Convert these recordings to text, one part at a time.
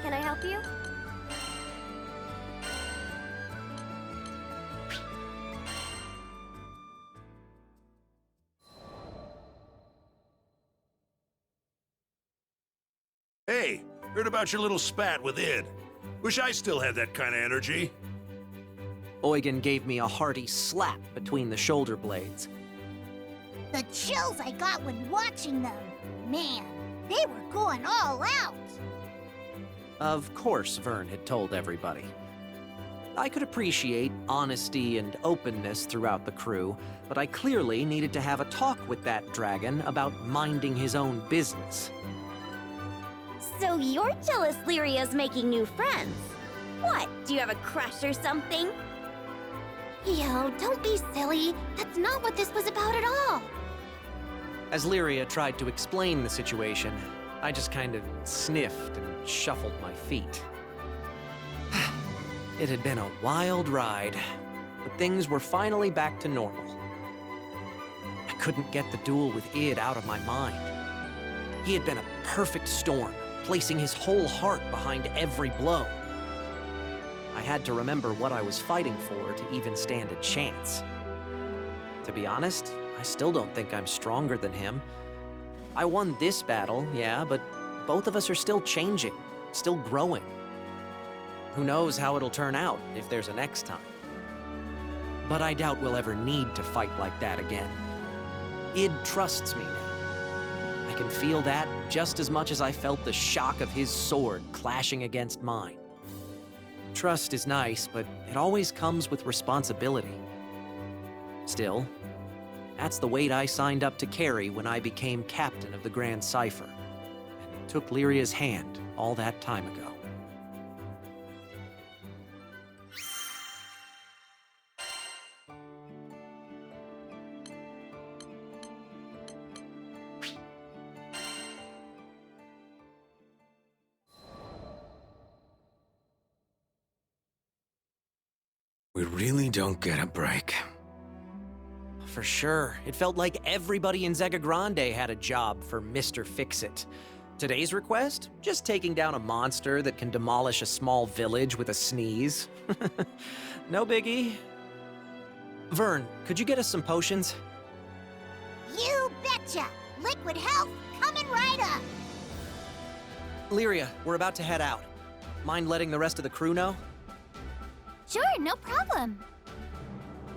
Can I help you? Hey, heard about your little spat with Id. Wish I still had that kind of energy. Eugen gave me a hearty slap between the shoulder blades. The chills I got when watching them. Man, they were going all out. Of course Vern had told everybody. I could appreciate honesty and openness throughout the crew, but I clearly needed to have a talk with that dragon about minding his own business. So you're jealous Lyria's making new friends? What, do you have a crush or something? Yo, don't be silly. That's not what this was about at all. As Lyria tried to explain the situation, I just kind of sniffed and shuffled my feet. It had been a wild ride, but things were finally back to normal. I couldn't get the duel with Id out of my mind. He had been a perfect storm, placing his whole heart behind every blow. I had to remember what I was fighting for to even stand a chance. To be honest, I still don't think I'm stronger than him. I won this battle, yeah, but both of us are still changing, still growing. Who knows how it'll turn out if there's a next time. But I doubt we'll ever need to fight like that again. Id trusts me now. I can feel that just as much as I felt the shock of his sword clashing against mine. Trust is nice, but it always comes with responsibility. Still, that's the weight I signed up to carry when I became captain of the Grand Cipher, and took Lyria's hand all that time ago. We really don't get a break. For sure. It felt like everybody in Zega Grande had a job for Mr. Fix-It. Today's request? Just taking down a monster that can demolish a small village with a sneeze. No biggie. Vern, could you get us some potions? You betcha! Liquid health coming right up! Lyria, we're about to head out. Mind letting the rest of the crew know? Sure, no problem.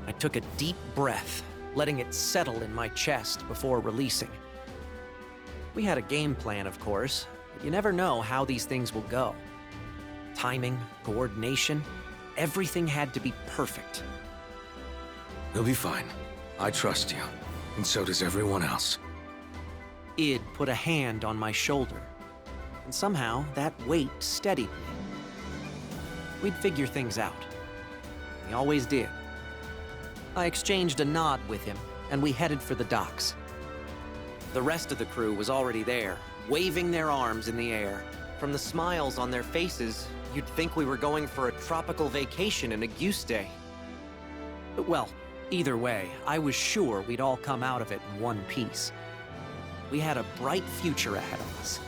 I took a deep breath, letting it settle in my chest before releasing. We had a game plan, of course, but you never know how these things will go. Timing, coordination, everything had to be perfect. You'll be fine. I trust you, and so does everyone else. Id put a hand on my shoulder, and somehow that weight steadied me. We'd figure things out. We always did. I exchanged a nod with him, and we headed for the docks. The rest of the crew was already there, waving their arms in the air. From the smiles on their faces, you'd think we were going for a tropical vacation in a goose day. Well, either way, I was sure we'd all come out of it in one piece. We had a bright future ahead of us.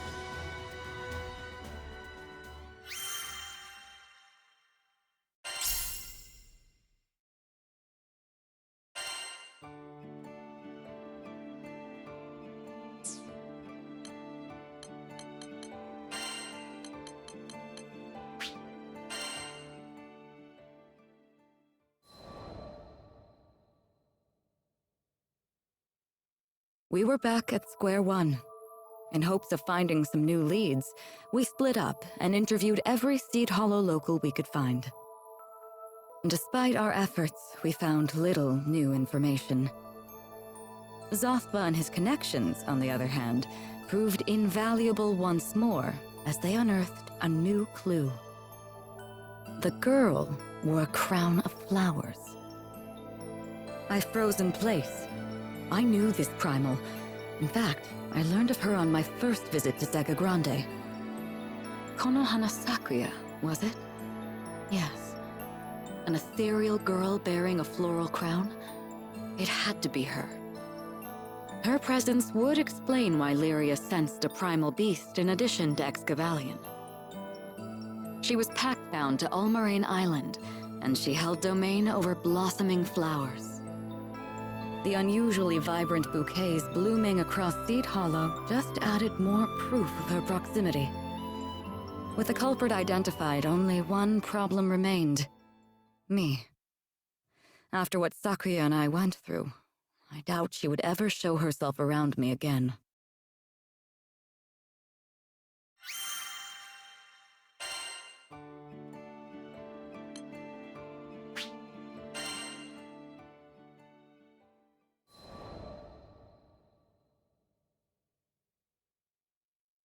We were back at square one. In hopes of finding some new leads, we split up and interviewed every Seed Hollow local we could find. Despite our efforts, we found little new information. Zothba and his connections, on the other hand, proved invaluable once more as they unearthed a new clue. The girl wore a crown of flowers. I froze in place. I knew this primal. In fact, I learned of her on my first visit to Zega Grande. Konohana Sakuya, was it? Yes. An ethereal girl bearing a floral crown? It had to be her. Her presence would explain why Lyria sensed a primal beast in addition to Excavalion. She was pack-bound to Ulmarane Island, and she held domain over blossoming flowers. The unusually vibrant bouquets blooming across Seed Hollow just added more proof of her proximity. With the culprit identified, only one problem remained. Me. After what Sakuya and I went through, I doubt she would ever show herself around me again.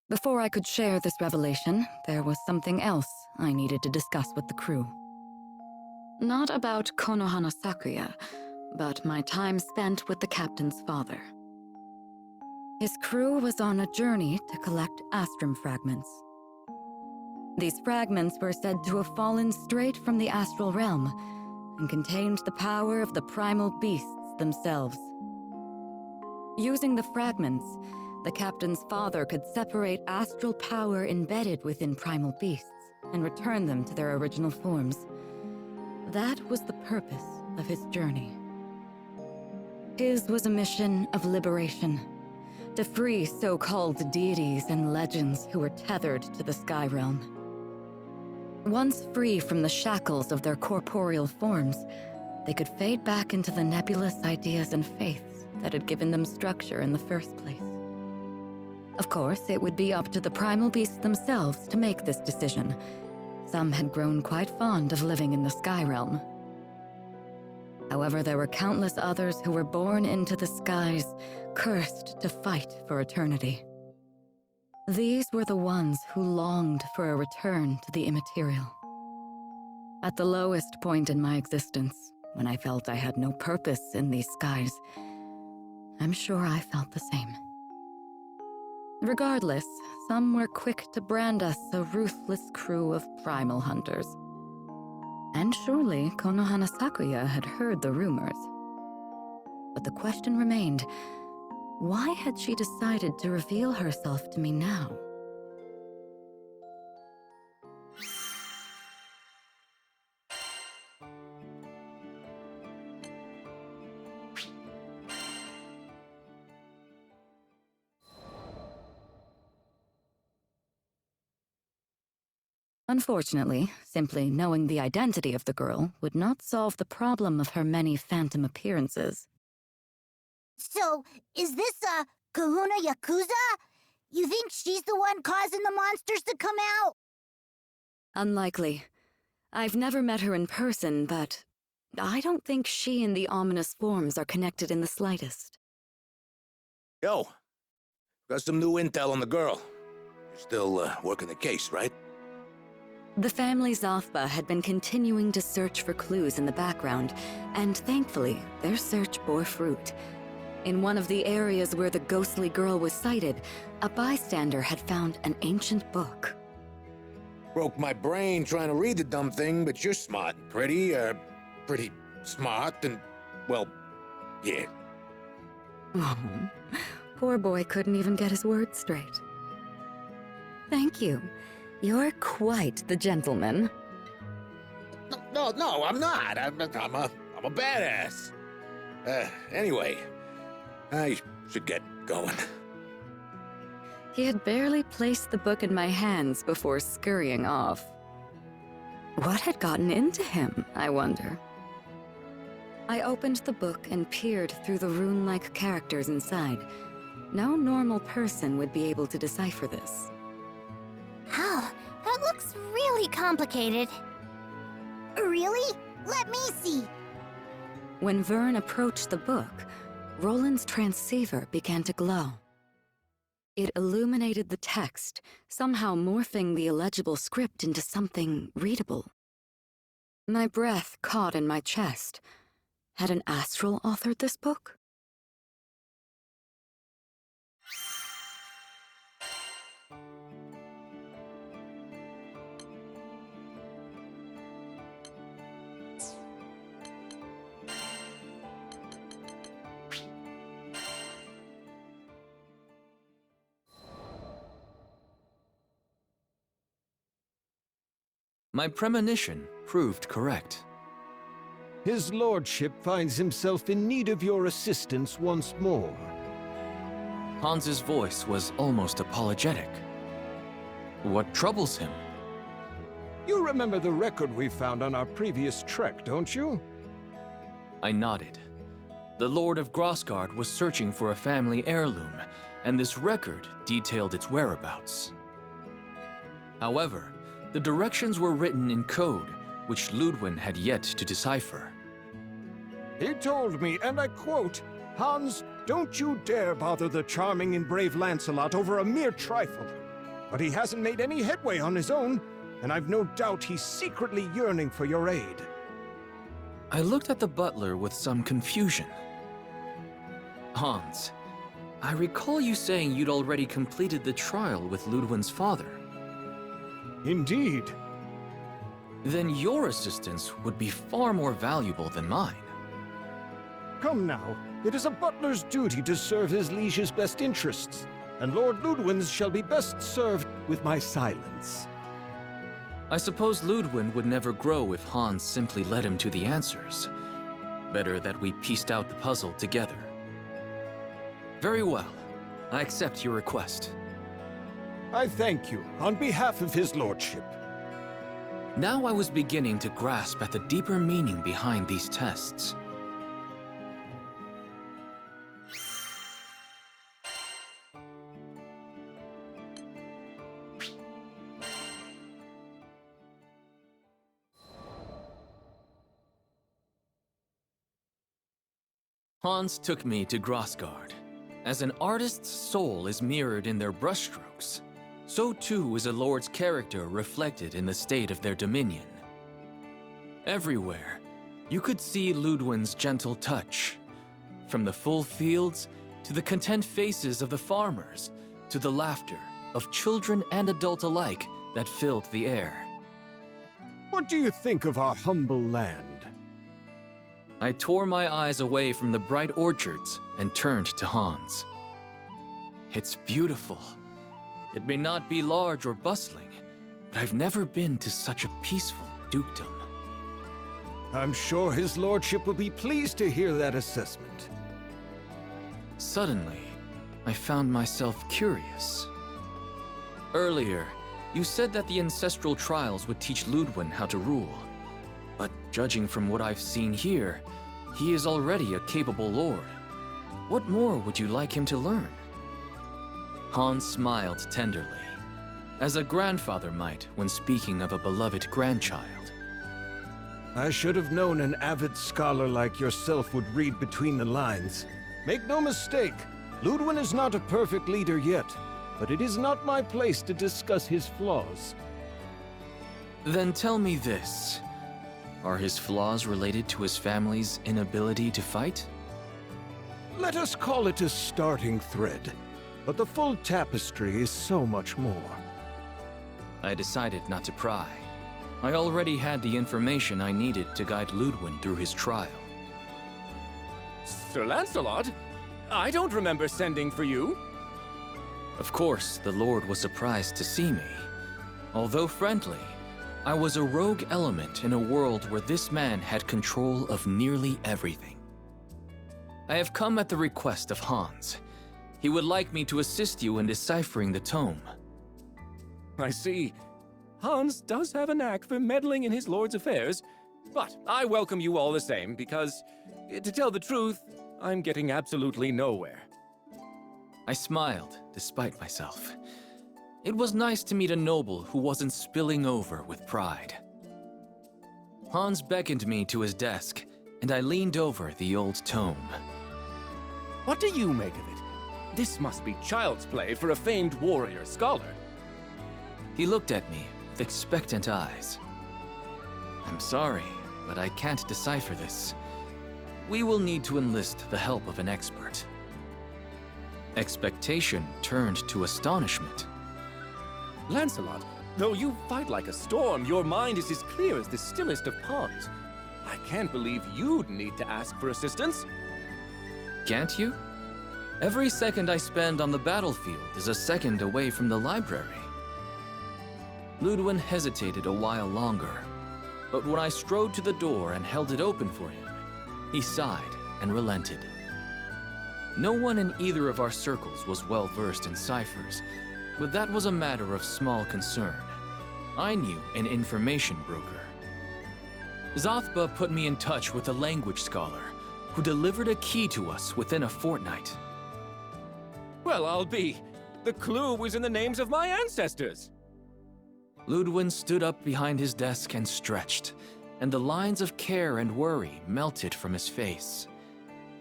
Before I could share this revelation, there was something else I needed to discuss with the crew. Not about Konohana Sakuya, but my time spent with the captain's father. His crew was on a journey to collect Astrum fragments. These fragments were said to have fallen straight from the astral realm and contained the power of the primal beasts themselves. Using the fragments, the captain's father could separate astral power embedded within primal beasts and return them to their original forms. That was the purpose of his journey. His was a mission of liberation, to free so-called deities and legends who were tethered to the sky realm. Once free from the shackles of their corporeal forms, they could fade back into the nebulous ideas and faiths that had given them structure in the first place. Of course, it would be up to the primal beasts themselves to make this decision. Some had grown quite fond of living in the sky realm. However, there were countless others who were born into the skies, cursed to fight for eternity. These were the ones who longed for a return to the immaterial. At the lowest point in my existence, when I felt I had no purpose in these skies, I'm sure I felt the same. Regardless, some were quick to brand us a ruthless crew of primal hunters. And surely Konohana Sakuya had heard the rumors. But the question remained, why had she decided to reveal herself to me now? Unfortunately, simply knowing the identity of the girl would not solve the problem of her many phantom appearances. So, is this, Kahuna Yakuza? You think she's the one causing the monsters to come out? Unlikely. I've never met her in person, but I don't think she and the ominous forms are connected in the slightest. Yo, got some new intel on the girl. You're still, working the case, right? The family Zathba had been continuing to search for clues in the background, and thankfully, their search bore fruit. In one of the areas where the ghostly girl was sighted, a bystander had found an ancient book. Broke my brain trying to read the dumb thing, but you're smart and pretty smart and, well, yeah. Oh, poor boy couldn't even get his words straight. Thank you. You're quite the gentleman. No, I'm not. I'm a badass. Anyway, I should get going. He had barely placed the book in my hands before scurrying off. What had gotten into him, I wonder? I opened the book and peered through the rune-like characters inside. No normal person would be able to decipher this. Oh, that looks really complicated. Really? Let me see. When Vern approached the book, Roland's transceiver began to glow. It illuminated the text, somehow morphing the illegible script into something readable. My breath caught in my chest. Had an astral authored this book? My premonition proved correct. His lordship finds himself in need of your assistance once more. Hans's voice was almost apologetic. What troubles him? You remember the record we found on our previous trek, don't you? I nodded. The Lord of Grossgard was searching for a family heirloom, and this record detailed its whereabouts. However, the directions were written in code, which Ludwin had yet to decipher. He told me, and I quote, "Hans, don't you dare bother the charming and brave Lancelot over a mere trifle. But he hasn't made any headway on his own, and I've no doubt he's secretly yearning for your aid." I looked at the butler with some confusion. Hans, I recall you saying you'd already completed the trial with Ludwin's father. Indeed. Then your assistance would be far more valuable than mine. Come now, it is a butler's duty to serve his liege's best interests, and Lord Ludwin's shall be best served with my silence. I suppose Ludwin would never grow if Hans simply led him to the answers. Better that we pieced out the puzzle together. Very well. I accept your request. I thank you on behalf of his lordship. Now I was beginning to grasp at the deeper meaning behind these tests. Hans took me to Grossgard. As an artist's soul is mirrored in their brushstrokes, so too is a lord's character reflected in the state of their dominion. Everywhere, you could see Ludwin's gentle touch. From the full fields, to the content faces of the farmers, to the laughter of children and adult alike that filled the air. What do you think of our humble land? I tore my eyes away from the bright orchards and turned to Hans. It's beautiful. It may not be large or bustling, but I've never been to such a peaceful dukedom. I'm sure his lordship will be pleased to hear that assessment. Suddenly, I found myself curious. Earlier, you said that the ancestral trials would teach Ludwin how to rule. But judging from what I've seen here, he is already a capable lord. What more would you like him to learn? Hans smiled tenderly, as a grandfather might when speaking of a beloved grandchild. I should have known an avid scholar like yourself would read between the lines. Make no mistake, Ludwin is not a perfect leader yet, but it is not my place to discuss his flaws. Then tell me this. Are his flaws related to his family's inability to fight? Let us call it a starting thread, but the full tapestry is so much more. I decided not to pry. I already had the information I needed to guide Ludwin through his trial. Sir Lancelot? I don't remember sending for you. Of course, the Lord was surprised to see me. Although friendly, I was a rogue element in a world where this man had control of nearly everything. I have come at the request of Hans. He would like me to assist you in deciphering the tome. I see. Hans does have a knack for meddling in his lord's affairs, but I welcome you all the same because, to tell the truth, I'm getting absolutely nowhere. I smiled, despite myself. It was nice to meet a noble who wasn't spilling over with pride. Hans beckoned me to his desk, and I leaned over the old tome. What do you make of it? This must be child's play for a famed warrior scholar. He looked at me with expectant eyes. I'm sorry, but I can't decipher this. We will need to enlist the help of an expert. Expectation turned to astonishment. Lancelot, though you fight like a storm, your mind is as clear as the stillest of ponds. I can't believe you'd need to ask for assistance. Can't you? Every second I spend on the battlefield is a second away from the library. Ludwig hesitated a while longer, but when I strode to the door and held it open for him, he sighed and relented. No one in either of our circles was well versed in ciphers, but that was a matter of small concern. I knew an information broker. Zothba put me in touch with a language scholar who delivered a key to us within a fortnight. Well, I'll be. The clue was in the names of my ancestors. Ludwig stood up behind his desk and stretched, and the lines of care and worry melted from his face.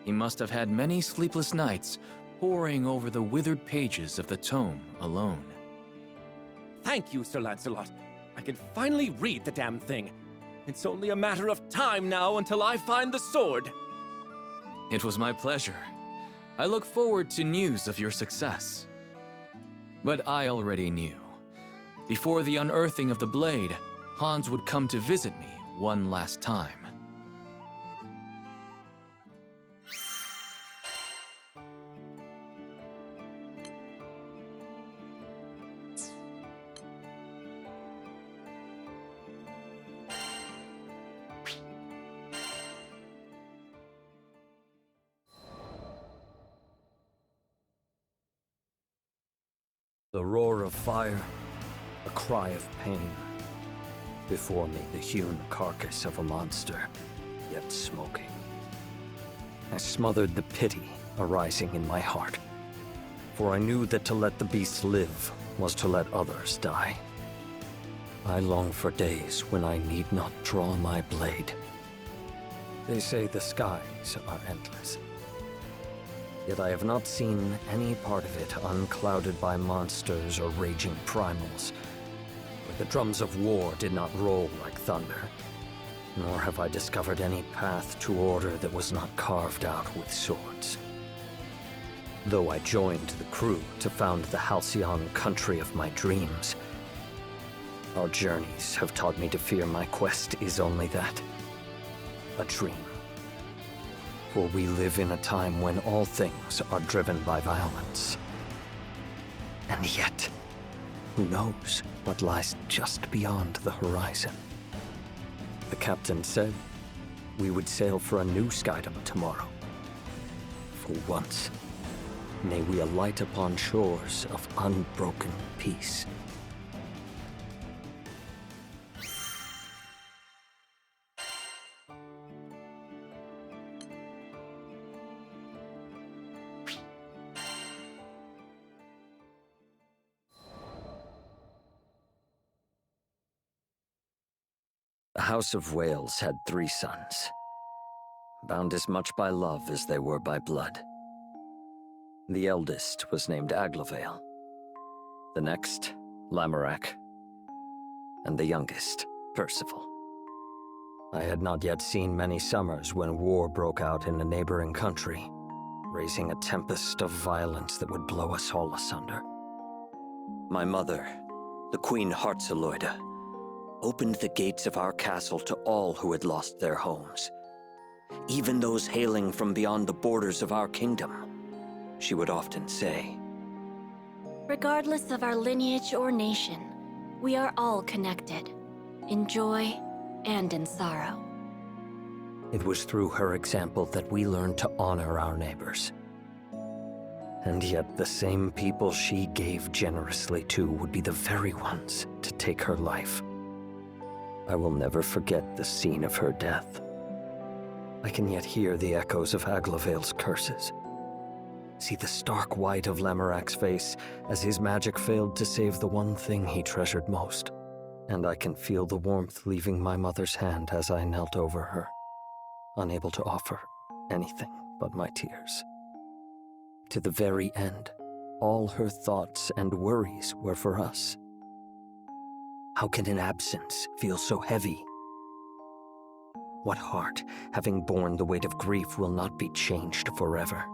He must have had many sleepless nights poring over the withered pages of the tome alone. Thank you, Sir Lancelot. I can finally read the damn thing. It's only a matter of time now until I find the sword. It was my pleasure. I look forward to news of your success. But I already knew. Before the unearthing of the blade, Hans would come to visit me one last time. The roar of fire, a cry of pain. Before me, the hewn carcass of a monster, yet smoking. I smothered the pity arising in my heart, for I knew that to let the beast live was to let others die. I long for days when I need not draw my blade. They say the skies are endless. Yet I have not seen any part of it unclouded by monsters or raging primals, where the drums of war did not roll like thunder, nor have I discovered any path to order that was not carved out with swords. Though I joined the crew to found the halcyon country of my dreams, our journeys have taught me to fear my quest is only that, a dream. For we live in a time when all things are driven by violence. And yet, who knows what lies just beyond the horizon? The captain said we would sail for a new skydom tomorrow. For once, may we alight upon shores of unbroken peace. The House of Wales had 3 sons, bound as much by love as they were by blood. The eldest was named Aglavale, the next, Lamorak, and the youngest, Percival. I had not yet seen many summers when war broke out in a neighboring country, raising a tempest of violence that would blow us all asunder. My mother, the Queen Hartzeloida, opened the gates of our castle to all who had lost their homes, even those hailing from beyond the borders of our kingdom. She would often say, Regardless of our lineage or nation, we are all connected, in joy and in sorrow. it was through her example that we learned to honor our neighbors. And yet the same people she gave generously to would be the very ones to take her life. I will never forget the scene of her death. I can yet hear the echoes of Aglavale's curses. See the stark white of Lamorak's face as his magic failed to save the one thing he treasured most. And I can feel the warmth leaving my mother's hand as I knelt over her, unable to offer anything but my tears. To the very end, all her thoughts and worries were for us. How can an absence feel so heavy? What heart, having borne the weight of grief, will not be changed forever?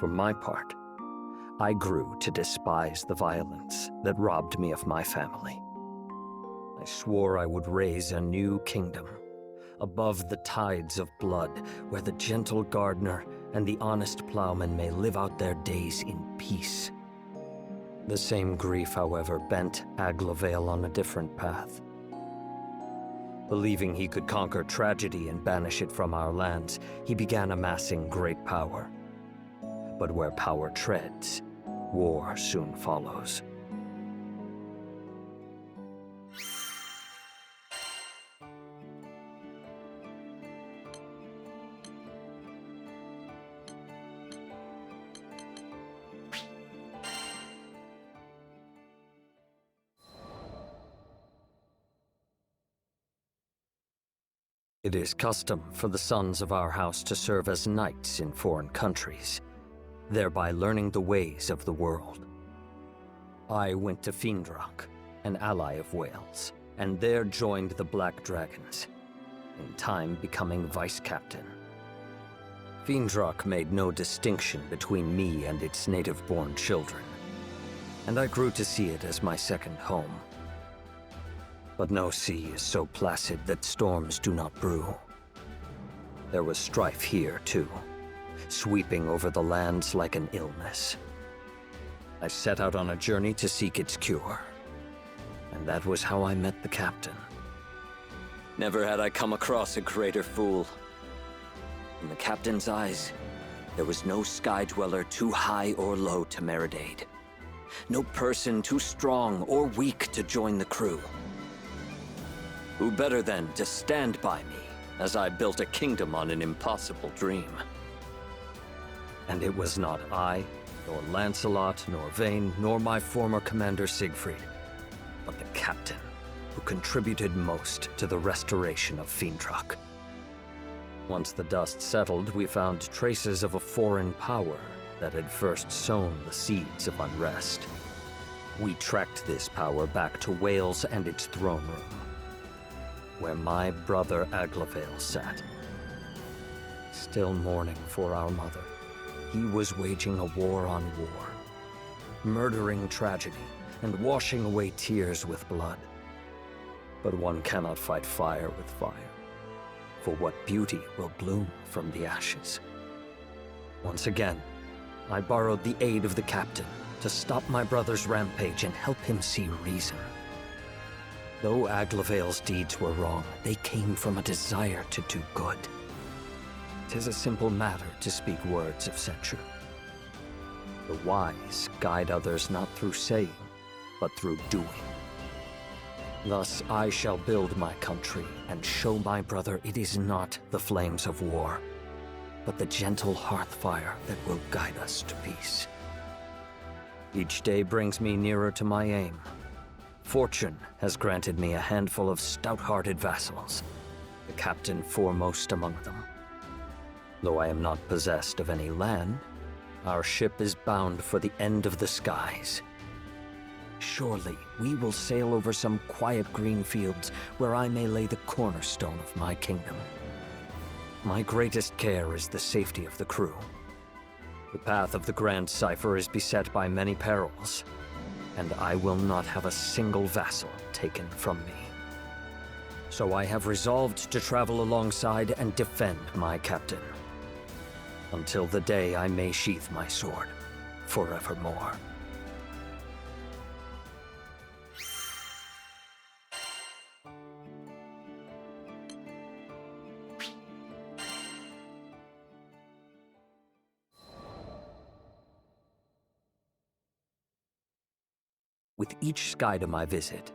For my part, I grew to despise the violence that robbed me of my family. I swore I would raise a new kingdom, above the tides of blood, where the gentle gardener and the honest plowman may live out their days in peace. The same grief, however, bent Aglavale on a different path. Believing he could conquer tragedy and banish it from our lands, he began amassing great power. But where power treads, war soon follows. It is custom for the sons of our house to serve as knights in foreign countries, thereby learning the ways of the world. I went to Fiendrock, an ally of Wales, and there joined the Black Dragons, in time becoming vice-captain. Fiendrock made no distinction between me and its native-born children, and I grew to see it as my second home. But no sea is so placid that storms do not brew. There was strife here, too, sweeping over the lands like an illness. I set out on a journey to seek its cure, and that was how I met the captain. Never had I come across a greater fool. In the captain's eyes, there was no sky dweller too high or low to merit aid. No person too strong or weak to join the crew. Who better then to stand by me as I built a kingdom on an impossible dream? And it was not I, nor Lancelot, nor Vayne, nor my former commander Siegfried, but the captain who contributed most to the restoration of Fiendrock. Once the dust settled, we found traces of a foreign power that had first sown the seeds of unrest. We tracked this power back to Wales and its throne room, where my brother Aglavale sat. Still mourning for our mother, he was waging a war on war, murdering tragedy and washing away tears with blood. But one cannot fight fire with fire, for what beauty will bloom from the ashes? Once again, I borrowed the aid of the captain to stop my brother's rampage and help him see reason. Though Aglavale's deeds were wrong, they came from a desire to do good. 'Tis a simple matter to speak words of censure. The wise guide others not through saying, but through doing. Thus I shall build my country and show my brother it is not the flames of war, but the gentle hearth fire that will guide us to peace. Each day brings me nearer to my aim. Fortune has granted me a handful of stout-hearted vassals, the captain foremost among them. Though I am not possessed of any land, our ship is bound for the end of the skies. Surely we will sail over some quiet green fields where I may lay the cornerstone of my kingdom. My greatest care is the safety of the crew. The path of the Grand Cipher is beset by many perils, and I will not have a single vassal taken from me. So I have resolved to travel alongside and defend my captain, until the day I may sheath my sword forevermore. With each skydom I visit,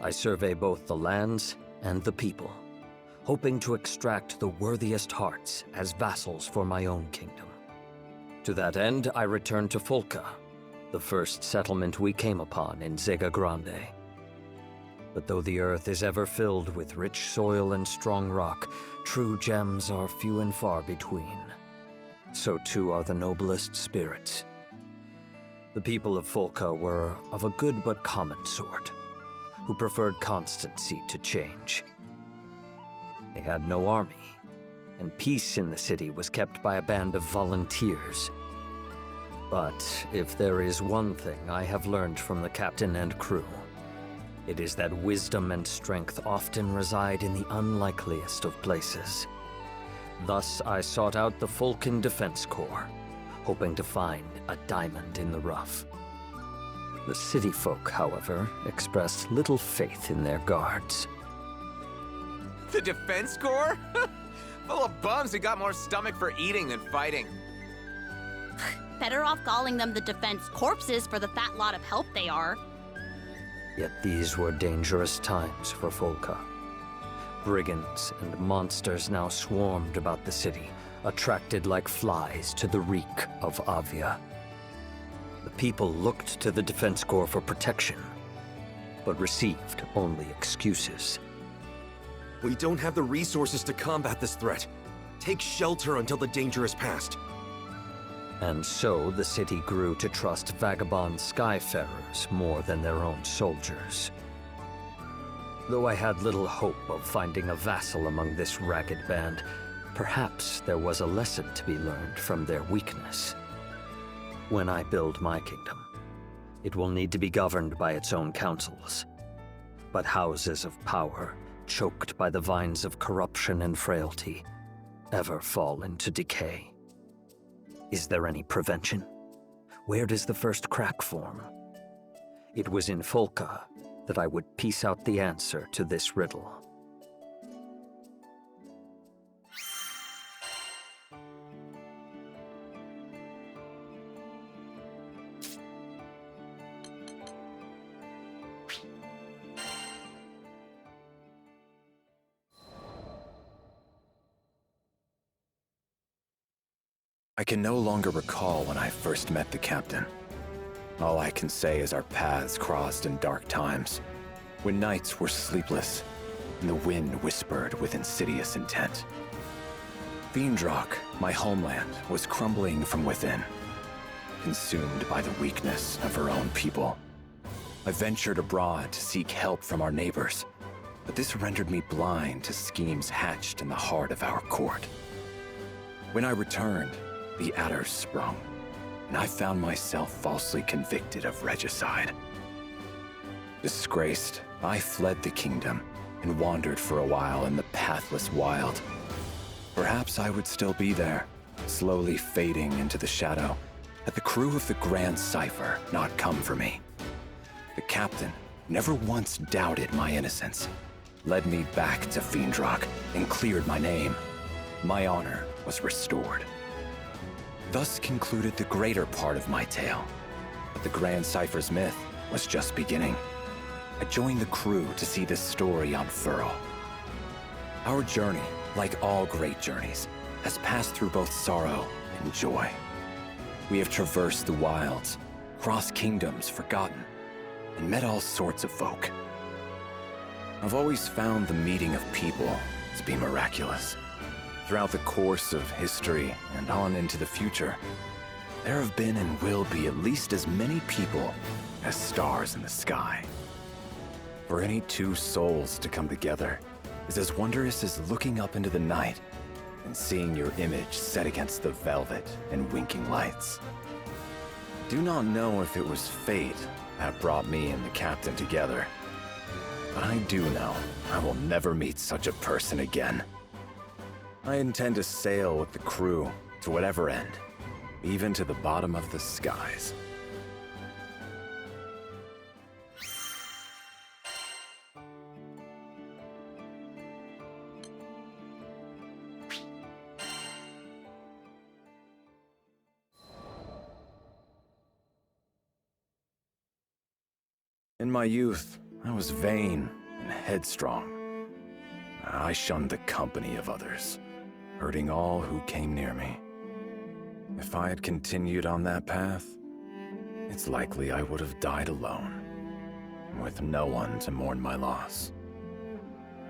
I survey both the lands and the people, hoping to extract the worthiest hearts as vassals for my own kingdom. To that end, I return to Folca, the first settlement we came upon in Zega Grande. But though the earth is ever filled with rich soil and strong rock, true gems are few and far between. So too are the noblest spirits. The people of Folca were of a good but common sort, who preferred constancy to change. They had no army, and peace in the city was kept by a band of volunteers. But if there is one thing I have learned from the captain and crew, it is that wisdom and strength often reside in the unlikeliest of places. Thus I sought out the Fulcan Defense Corps, hoping to find a diamond in the rough. The city folk, however, expressed little faith in their guards. The Defense Corps? Full of bums who got more stomach for eating than fighting. Better off calling them the Defense Corpses for the fat lot of help they are. Yet these were dangerous times for Volca. Brigands and monsters now swarmed about the city, attracted like flies to the reek of Avia. The people looked to the Defense Corps for protection, but received only excuses. We don't have the resources to combat this threat. Take shelter until the danger is past. And so the city grew to trust vagabond skyfarers more than their own soldiers. Though I had little hope of finding a vassal among this ragged band, perhaps there was a lesson to be learned from their weakness. When I build my kingdom, it will need to be governed by its own councils. But houses of power, choked by the vines of corruption and frailty, ever fall into decay. Is there any prevention? Where does the first crack form? It was in Volca that I would piece out the answer to this riddle. I can no longer recall when I first met the captain. All I can say is our paths crossed in dark times, when nights were sleepless, and the wind whispered with insidious intent. Fiendrock, my homeland, was crumbling from within, consumed by the weakness of her own people. I ventured abroad to seek help from our neighbors, but this rendered me blind to schemes hatched in the heart of our court. When I returned, the adders sprung, and I found myself falsely convicted of regicide. Disgraced, I fled the kingdom and wandered for a while in the pathless wild. Perhaps I would still be there, slowly fading into the shadow, had the crew of the Grand Cipher not come for me. The captain never once doubted my innocence, led me back to Fiendrock, and cleared my name. My honor was restored. Thus concluded the greater part of my tale, but the Grand Cipher's myth was just beginning. I joined the crew to see this story unfurl. Our journey, like all great journeys, has passed through both sorrow and joy. We have traversed the wilds, crossed kingdoms forgotten, and met all sorts of folk. I've always found the meeting of people to be miraculous. Throughout the course of history and on into the future, there have been and will be at least as many people as stars in the sky. For any two souls to come together is as wondrous as looking up into the night and seeing your image set against the velvet and winking lights. Do not know if it was fate that brought me and the captain together, but I do know I will never meet such a person again. I intend to sail with the crew to whatever end, even to the bottom of the skies. In my youth, I was vain and headstrong. I shunned the company of others, hurting all who came near me. If I had continued on that path, it's likely I would have died alone, with no one to mourn my loss.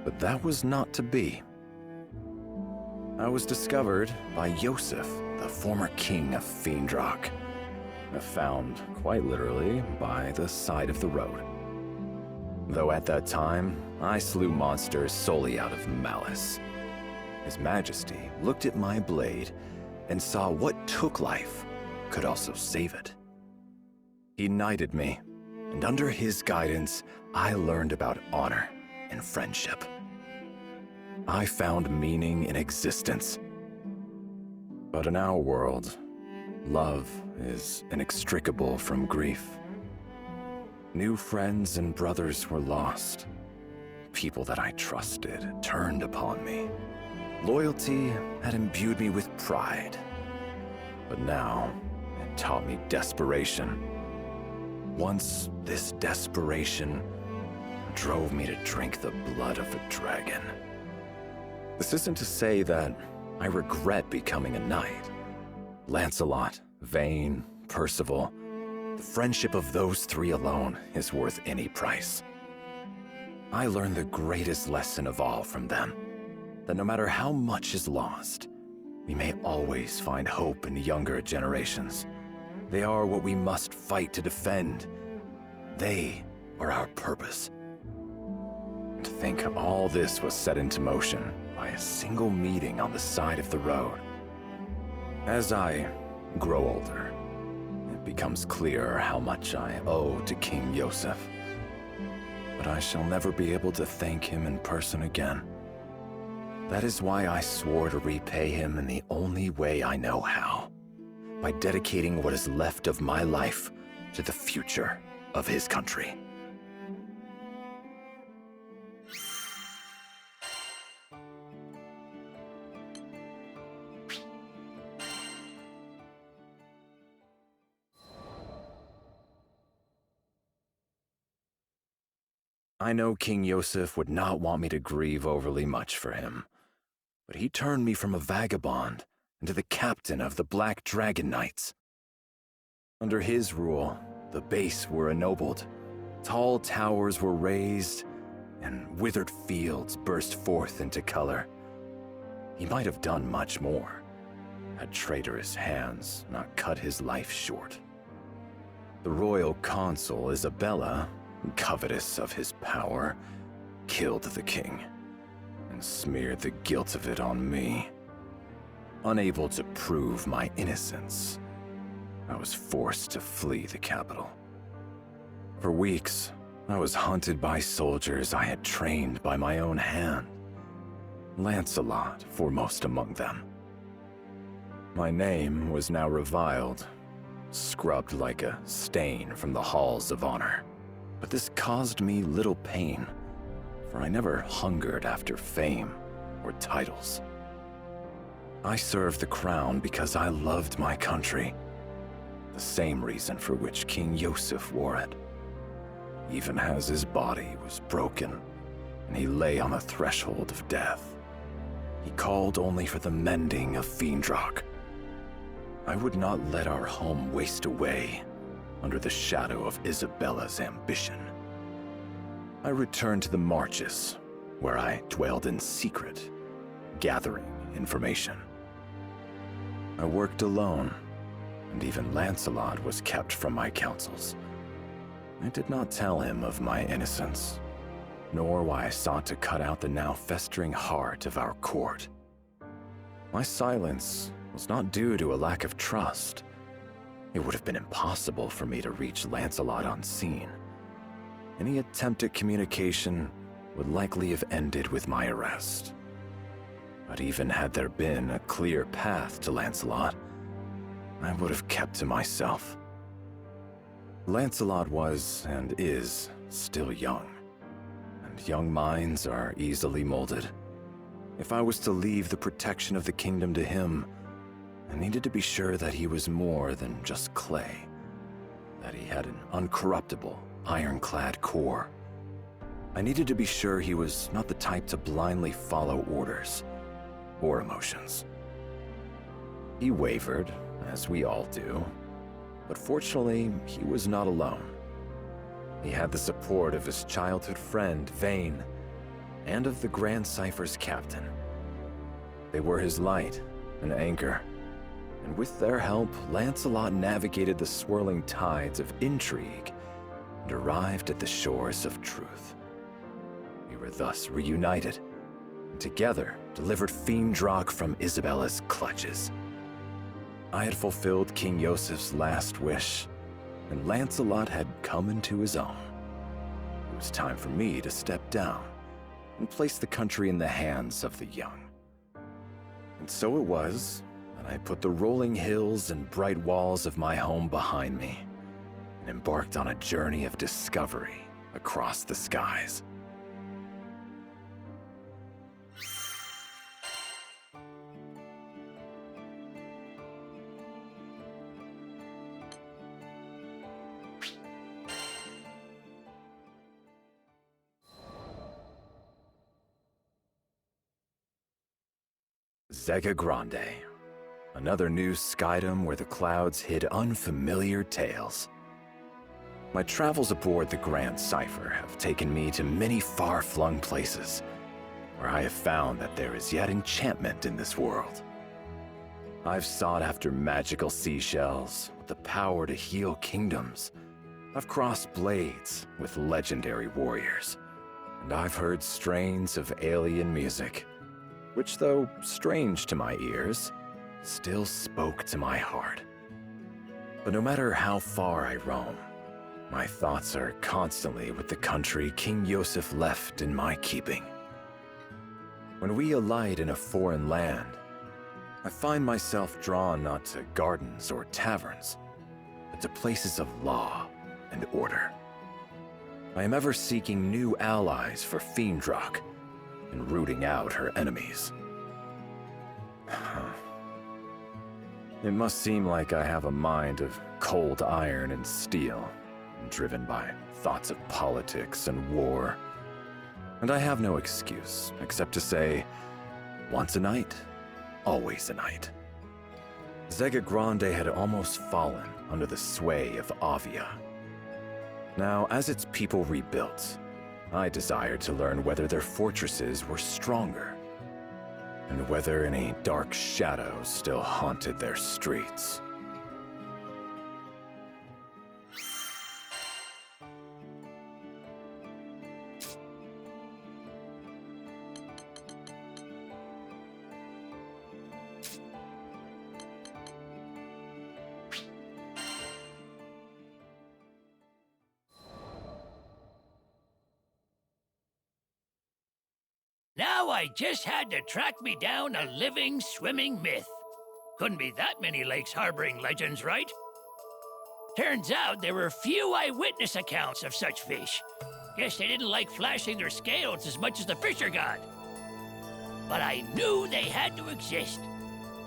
But that was not to be. I was discovered by Yosef, the former king of Fiendrock. Found, quite literally, by the side of the road. Though at that time, I slew monsters solely out of malice. His Majesty looked at my blade and saw what took life could also save it. He knighted me, and under his guidance, I learned about honor and friendship. I found meaning in existence. But in our world, love is inextricable from grief. New friends and brothers were lost. People that I trusted turned upon me. Loyalty had imbued me with pride. But now, it taught me desperation. Once, this desperation drove me to drink the blood of a dragon. This isn't to say that I regret becoming a knight. Lancelot, Vayne, Percival, the friendship of those three alone is worth any price. I learned the greatest lesson of all from them, that no matter how much is lost, we may always find hope in younger generations. They are what we must fight to defend. They are our purpose. And to think all this was set into motion by a single meeting on the side of the road. As I grow older, it becomes clearer how much I owe to King Yosef. But I shall never be able to thank him in person again. That is why I swore to repay him in the only way I know how, by dedicating what is left of my life to the future of his country. I know King Yosef would not want me to grieve overly much for him, but he turned me from a vagabond into the captain of the Black Dragon Knights. Under his rule, the base were ennobled, tall towers were raised, and withered fields burst forth into color. He might have done much more, had traitorous hands not cut his life short. The royal consort Isabella, covetous of his power, killed the king and smeared the guilt of it on me. Unable to prove my innocence, I was forced to flee the capital. For weeks, I was hunted by soldiers I had trained by my own hand, Lancelot foremost among them. My name was now reviled, scrubbed like a stain from the halls of honor. But this caused me little pain, for I never hungered after fame or titles. I served the crown because I loved my country, the same reason for which King Yosef wore it. Even as his body was broken and he lay on the threshold of death, he called only for the mending of Fiendrock. I would not let our home waste away under the shadow of Isabella's ambition. I returned to the Marches, where I dwelled in secret, gathering information. I worked alone, and even Lancelot was kept from my counsels. I did not tell him of my innocence, nor why I sought to cut out the now festering heart of our court. My silence was not due to a lack of trust. It would have been impossible for me to reach Lancelot unseen. Any attempt at communication would likely have ended with my arrest. But even had there been a clear path to Lancelot, I would have kept to myself. Lancelot was and is still young, and young minds are easily molded. If I was to leave the protection of the kingdom to him, I needed to be sure that he was more than just clay, that he had an uncorruptible, ironclad core. I needed to be sure he was not the type to blindly follow orders or emotions. He wavered, as we all do, but fortunately, he was not alone. He had the support of his childhood friend, Vayne, and of the Grand Cypher's captain. They were his light and anchor, and with their help, Lancelot navigated the swirling tides of intrigue and arrived at the shores of truth. We were thus reunited, and together delivered Fiendrock from Isabella's clutches. I had fulfilled King Yosef's last wish, and Lancelot had come into his own. It was time for me to step down and place the country in the hands of the young. And so it was that I put the rolling hills and bright walls of my home behind me, and and embarked on a journey of discovery across the skies. Zega Grande, another new skydom where the clouds hid unfamiliar tales. My travels aboard the Grand Cipher have taken me to many far-flung places, where I have found that there is yet enchantment in this world. I've sought after magical seashells with the power to heal kingdoms. I've crossed blades with legendary warriors, and I've heard strains of alien music, which, though strange to my ears, still spoke to my heart. But no matter how far I roam, my thoughts are constantly with the country King Yosef left in my keeping. When we alight in a foreign land, I find myself drawn not to gardens or taverns, but to places of law and order. I am ever seeking new allies for Fiendrock, and rooting out her enemies. It must seem like I have a mind of cold iron and steel, driven by thoughts of politics and war. And I have no excuse except to say, once a knight, always a knight. Zega Grande had almost fallen under the sway of Avia. Now, as its people rebuilt, I desired to learn whether their fortresses were stronger, and whether any dark shadows still haunted their streets. Now I just had to track me down a living, swimming myth. Couldn't be that many lakes harboring legends, right? Turns out there were few eyewitness accounts of such fish. Guess they didn't like flashing their scales as much as the fisher god. But I knew they had to exist.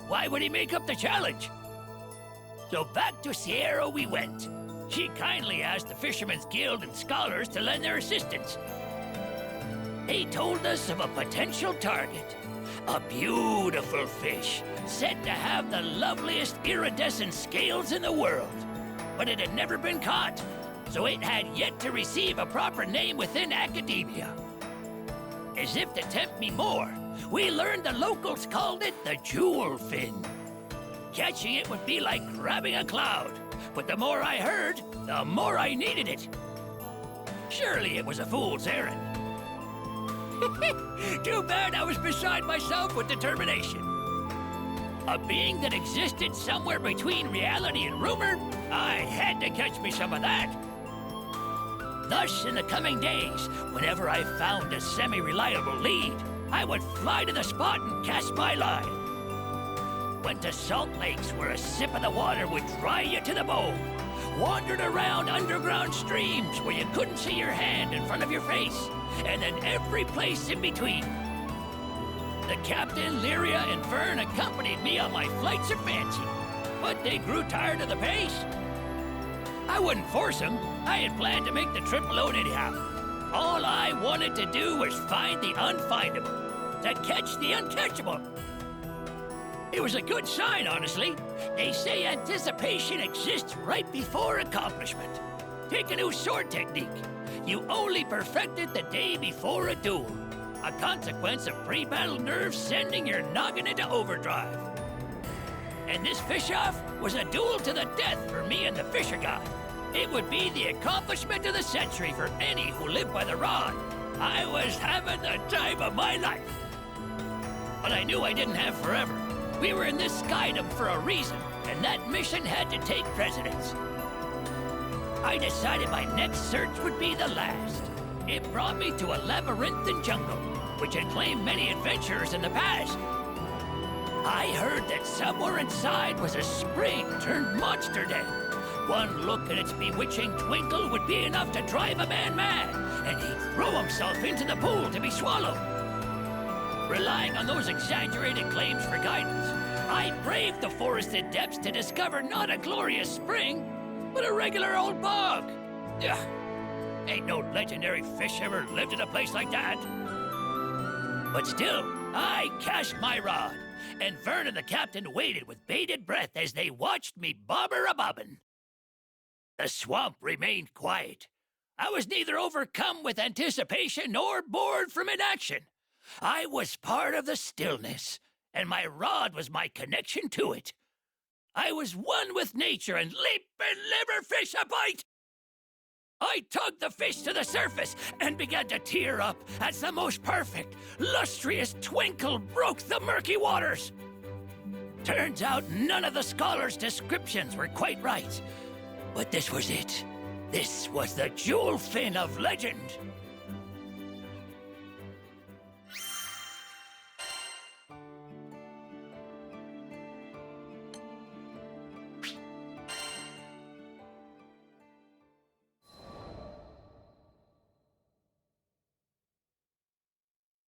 Why would he make up the challenge? So back to Sierra we went. She kindly asked the Fishermen's Guild and scholars to lend their assistance. They told us of a potential target. A beautiful fish, said to have the loveliest iridescent scales in the world. But it had never been caught, so it had yet to receive a proper name within academia. As if to tempt me more, we learned the locals called it the jewel fin. Catching it would be like grabbing a cloud, but the more I heard, the more I needed it. Surely it was a fool's errand. Too bad I was beside myself with determination. A being that existed somewhere between reality and rumor, I had to catch me some of that. Thus, in the coming days, whenever I found a semi-reliable lead, I would fly to the spot and cast my line. Went to salt lakes where a sip of the water would dry you to the bone. Wandered around underground streams where you couldn't see your hand in front of your face. And then every place in between. The captain, Lyria, and Vern accompanied me on my flights of fancy, but they grew tired of the pace. I wouldn't force them. I had planned to make the trip alone anyhow. All I wanted to do was find the unfindable, to catch the uncatchable. It was a good sign, honestly. They say anticipation exists right before accomplishment. Take a new sword technique. You only perfect it the day before a duel. A consequence of pre-battle nerves sending your noggin into overdrive. And this fish-off was a duel to the death for me and the fisher god. It would be the accomplishment of the century for any who live by the rod. I was having the time of my life. But I knew I didn't have forever. We were in this skydom for a reason, and that mission had to take precedence. I decided my next search would be the last. It brought me to a labyrinthine jungle, which had claimed many adventurers in the past. I heard that somewhere inside was a spring turned monster den, One look at its bewitching twinkle would be enough to drive a man mad, and he'd throw himself into the pool to be swallowed. Relying on those exaggerated claims for guidance, I braved the forested depths to discover not a glorious spring, but a regular old bog. Ugh. Ain't no legendary fish ever lived in a place like that. But still, I cast my rod, and Vern and the captain waited with bated breath as they watched me bobber-a-bobbin'. The swamp remained quiet. I was neither overcome with anticipation nor bored from inaction. I was part of the stillness, and my rod was my connection to it. I was one with nature and leap and liver fish a bite. I tugged the fish to the surface and began to tear up as the most perfect, lustrous twinkle broke the murky waters. Turns out none of the scholars' descriptions were quite right. But this was it. This was the jewel fin of legend.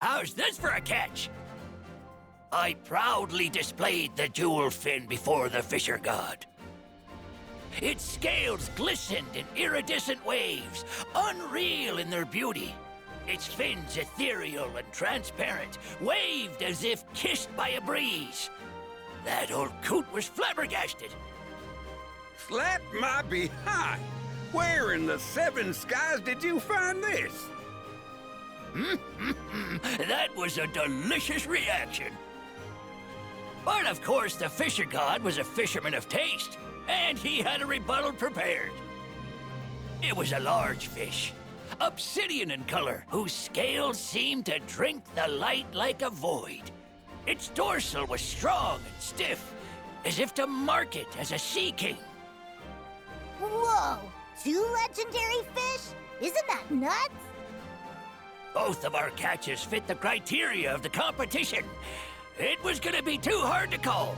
How's this for a catch? I proudly displayed the jewel fin before the fisher god. Its scales glistened in iridescent waves, unreal in their beauty. Its fins, ethereal and transparent, waved as if kissed by a breeze. That old coot was flabbergasted. Slap my behind! Where in the seven skies did you find this? That was a delicious reaction. But of course, the fisher god was a fisherman of taste, and he had a rebuttal prepared. It was a large fish, obsidian in color, whose scales seemed to drink the light like a void. Its dorsal was strong and stiff, as if to mark it as a sea king. Whoa! 2 legendary fish? Isn't that nuts? Both of our catches fit the criteria of the competition. It was gonna be too hard to call.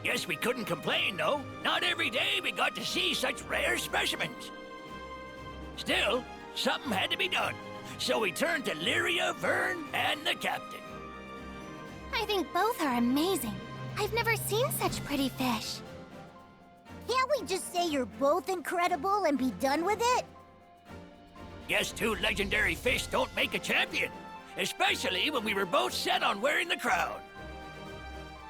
Guess we couldn't complain, though. Not every day we got to see such rare specimens. Still, something had to be done. So we turned to Lyria, Vern, and the captain. I think both are amazing. I've never seen such pretty fish. Can't we just say you're both incredible and be done with it? Guess 2 legendary fish don't make a champion, especially when we were both set on wearing the crown.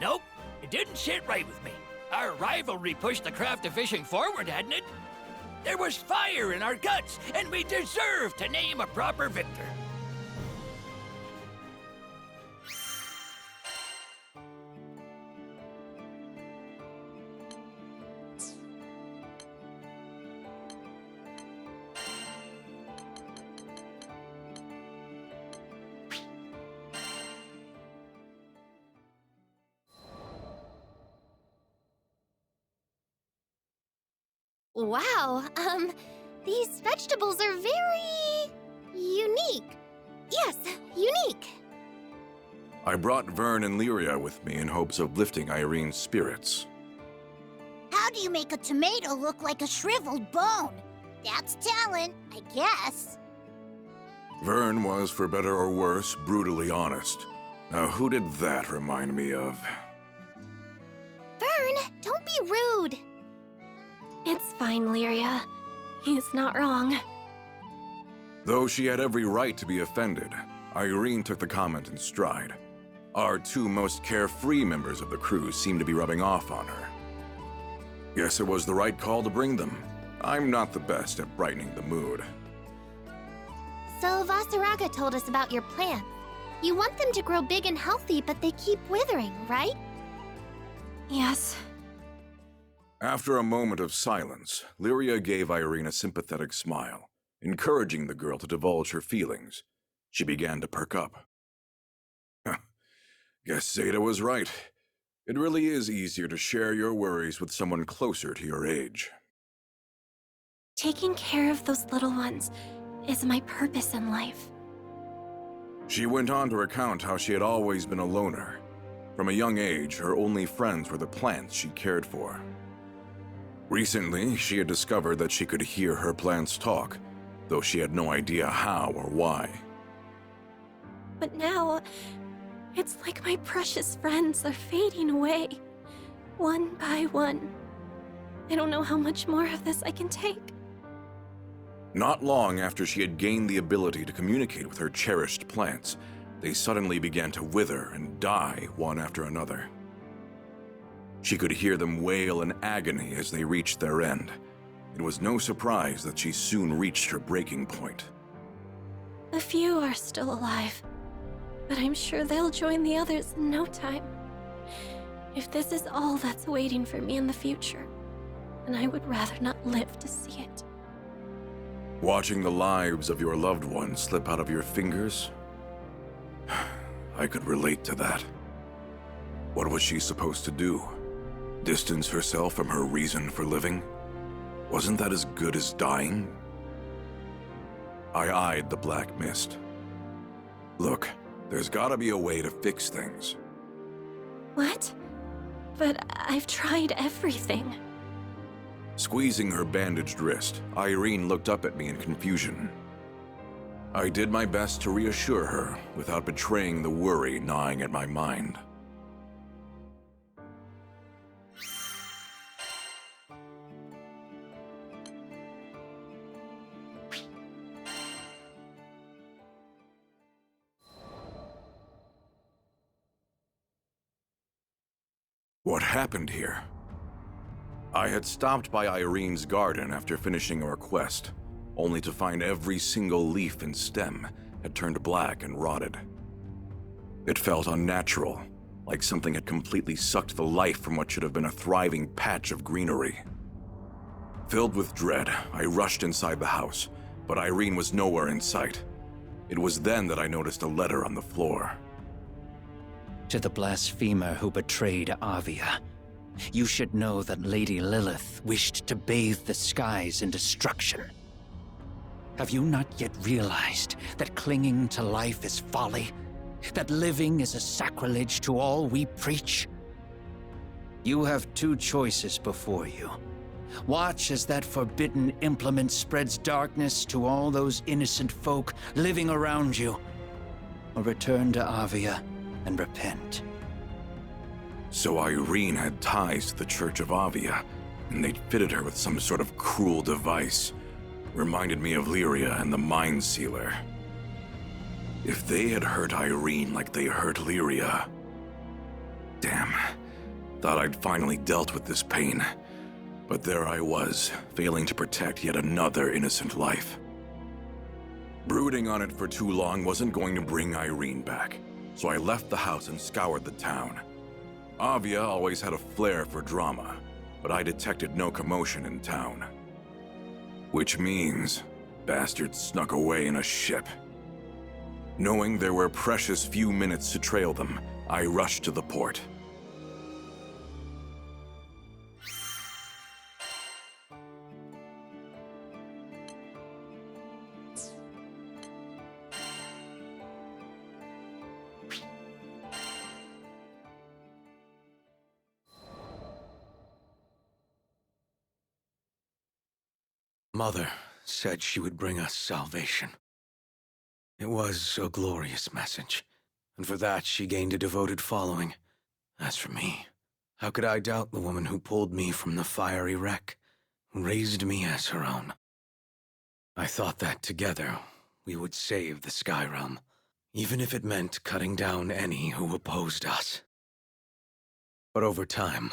Nope, it didn't sit right with me. Our rivalry pushed the craft of fishing forward, hadn't it? There was fire in our guts, and we deserved to name a proper victor. Wow, these vegetables are very... unique. Yes, unique. I brought Vern and Lyria with me in hopes of lifting Irene's spirits. How do you make a tomato look like a shriveled bone? That's talent, I guess. Vern was, for better or worse, brutally honest. Now, who did that remind me of? Vern, don't be rude. It's fine, Lyria. He's not wrong. Though she had every right to be offended, Irene took the comment in stride. Our 2 most carefree members of the crew seemed to be rubbing off on her. Guess it was the right call to bring them. I'm not the best at brightening the mood. So Vasaraga told us about your plants. You want them to grow big and healthy, but they keep withering, right? Yes. After a moment of silence, Lyria gave Irene a sympathetic smile, encouraging the girl to divulge her feelings. She began to perk up. Guess Zeta was right. It really is easier to share your worries with someone closer to your age. Taking care of those little ones is my purpose in life. She went on to recount how she had always been a loner. From a young age, her only friends were the plants she cared for. Recently, she had discovered that she could hear her plants talk, though she had no idea how or why. But now, it's like my precious friends are fading away, one by one. I don't know how much more of this I can take. Not long after she had gained the ability to communicate with her cherished plants, they suddenly began to wither and die one after another. She could hear them wail in agony as they reached their end. It was no surprise that she soon reached her breaking point. A few are still alive, but I'm sure they'll join the others in no time. If this is all that's waiting for me in the future, then I would rather not live to see it. Watching the lives of your loved ones slip out of your fingers, I could relate to that. What was she supposed to do? Distance herself from her reason for living? Wasn't that as good as dying? I eyed the black mist. Look, there's gotta be a way to fix things. What? But I've tried everything. Squeezing her bandaged wrist, Irene looked up at me in confusion. I did my best to reassure her without betraying the worry gnawing at my mind. What happened here? I had stopped by Irene's garden after finishing our quest, only to find every single leaf and stem had turned black and rotted. It felt unnatural, like something had completely sucked the life from what should have been a thriving patch of greenery. Filled with dread, I rushed inside the house, but Irene was nowhere in sight. It was then that I noticed a letter on the floor. To the blasphemer who betrayed Avia, you should know that Lady Lilith wished to bathe the skies in destruction. Have you not yet realized that clinging to life is folly? That living is a sacrilege to all we preach? You have two choices before you. Watch as that forbidden implement spreads darkness to all those innocent folk living around you, or return to Avia and repent. So Irene had ties to the Church of Avia, and they'd fitted her with some sort of cruel device. Reminded me of Lyria and the Mind Sealer. If they had hurt Irene like they hurt Lyria... Damn. Thought I'd finally dealt with this pain. But there I was, failing to protect yet another innocent life. Brooding on it for too long wasn't going to bring Irene back, so I left the house and scoured the town. Avia always had a flair for drama, but I detected no commotion in town. Which means, bastards snuck away in a ship. Knowing there were precious few minutes to trail them, I rushed to the port. Mother said she would bring us salvation. It was a glorious message, and for that she gained a devoted following. As for me, how could I doubt the woman who pulled me from the fiery wreck, who raised me as her own? I thought that together we would save the Sky Realm, even if it meant cutting down any who opposed us. But over time,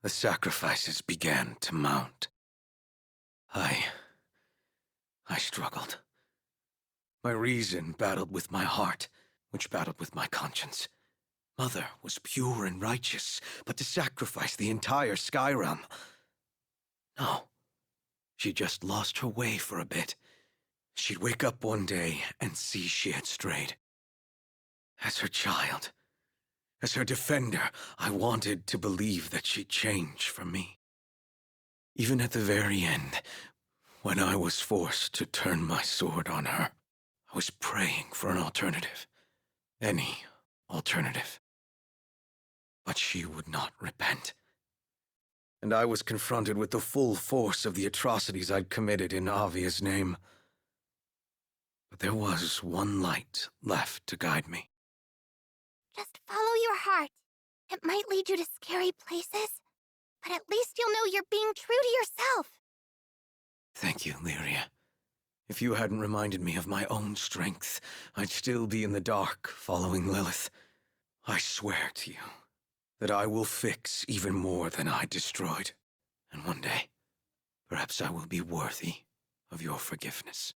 the sacrifices began to mount. I struggled. My reason battled with my heart, which battled with my conscience. Mother was pure and righteous, but to sacrifice the entire Sky Realm... No. She just lost her way for a bit. She'd wake up one day and see she had strayed. As her child, as her defender, I wanted to believe that she'd change for me. Even at the very end, when I was forced to turn my sword on her, I was praying for an alternative. Any alternative. But she would not repent. and I was confronted with the full force of the atrocities I'd committed in Avia's name. But there was one light left to guide me. Just follow your heart. It might lead you to scary places, but at least you'll know you're being true to yourself. Thank you, Lyria. If you hadn't reminded me of my own strength, I'd still be in the dark following Lilith. I swear to you that I will fix even more than I destroyed. And one day, perhaps I will be worthy of your forgiveness.